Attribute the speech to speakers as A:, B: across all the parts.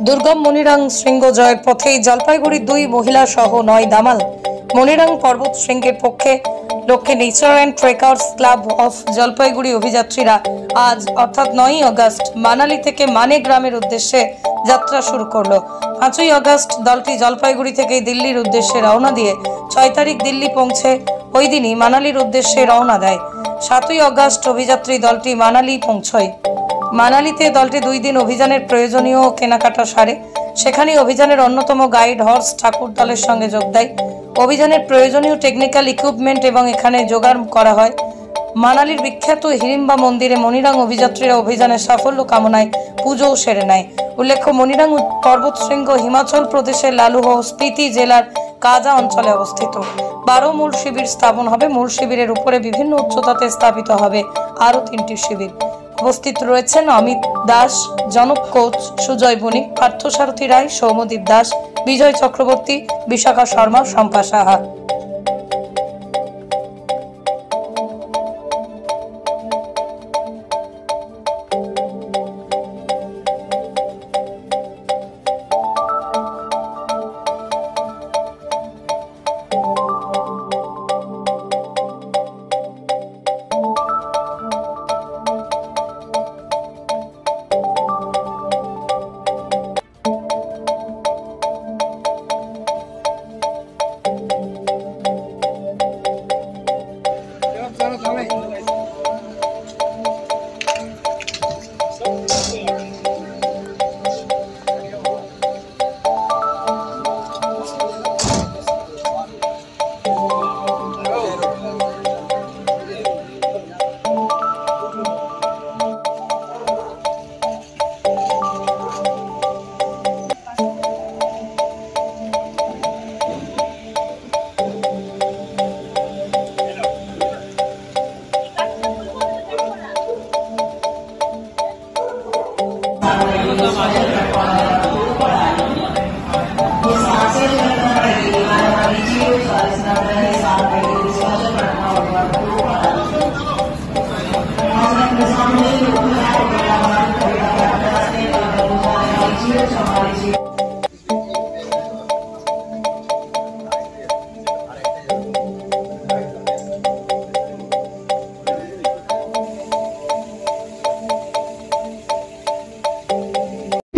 A: দুর্গম মনিরাং শৃঙ্গ জয়ের পথেই জলপাইগুড়ির 2 মহিলা সহ 9 দামাল। মনিরাং পর্বত শৃঙ্গের লক্ষ্যে Nature and Trekkers Club of Jalpaiguri অভিযাত্রীরা আজ অর্থাৎ 9ই আগস্ট মানালি থেকে মানে গ্রামের উদ্দেশ্যে যাত্রা শুরু করলো। 5ই আগস্ট দলটি জলপাইগুড়ি থেকে দিল্লির উদ্দেশ্যে রওনা দিয়ে 6 তারিখ দিল্লি পৌঁছে ওই দিনই মানালির উদ্দেশ্যে রওনা দেয়। 7ই আগস্ট অভিযাত্রী দলটি মানালি পৌঁছয়। মানালিতে দলটি 2 দিন অভিযানের প্রয়োজনীয় কেনাকাটা সারে। সেখানে অভিযানের অন্যতম গাইড হর্স ঠাকুর দলের সঙ্গে যোগ দেয়। অভিযানের প্রয়োজনীয় টেকনিক্যাল ইকুইপমেন্ট এবং এখানে জোগাড় করা হয়। মানালির বিখ্যাত হিড়িম্বা মন্দিরে মনিরাং অভিযাত্রীরা অভিযানের সাফল্য কামনায় পুজো সেরে নেয়। উল্লেখ্য, মনিরাং পর্বত শৃঙ্গ হিমাচল প্রদেশের লালুহ স্পিতি জেলার কাজা অঞ্চলে অবস্থিত। 12 মূল শিবির স্থাপন হবে। মূল শিবিরের উপরে বিভিন্ন উচ্চতাতে স্থাপিত হবে আরও 3টি শিবির। উপস্থিত রয়েছেন অমিত দাস, জনক কোচ, সুজয় বণিক, পার্থসারথী রায়, সৌমদীপ দাস, বিজয় চক্রবর্তী, বিশাখা শর্মা, শম্পা সাহা।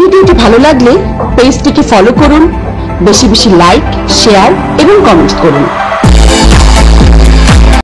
B: ভিডিওটি ভালো লাগলে পেজটিকে ফলো করুন, বেশি বেশি লাইক, শেয়ার এবং কমেন্ট করুন।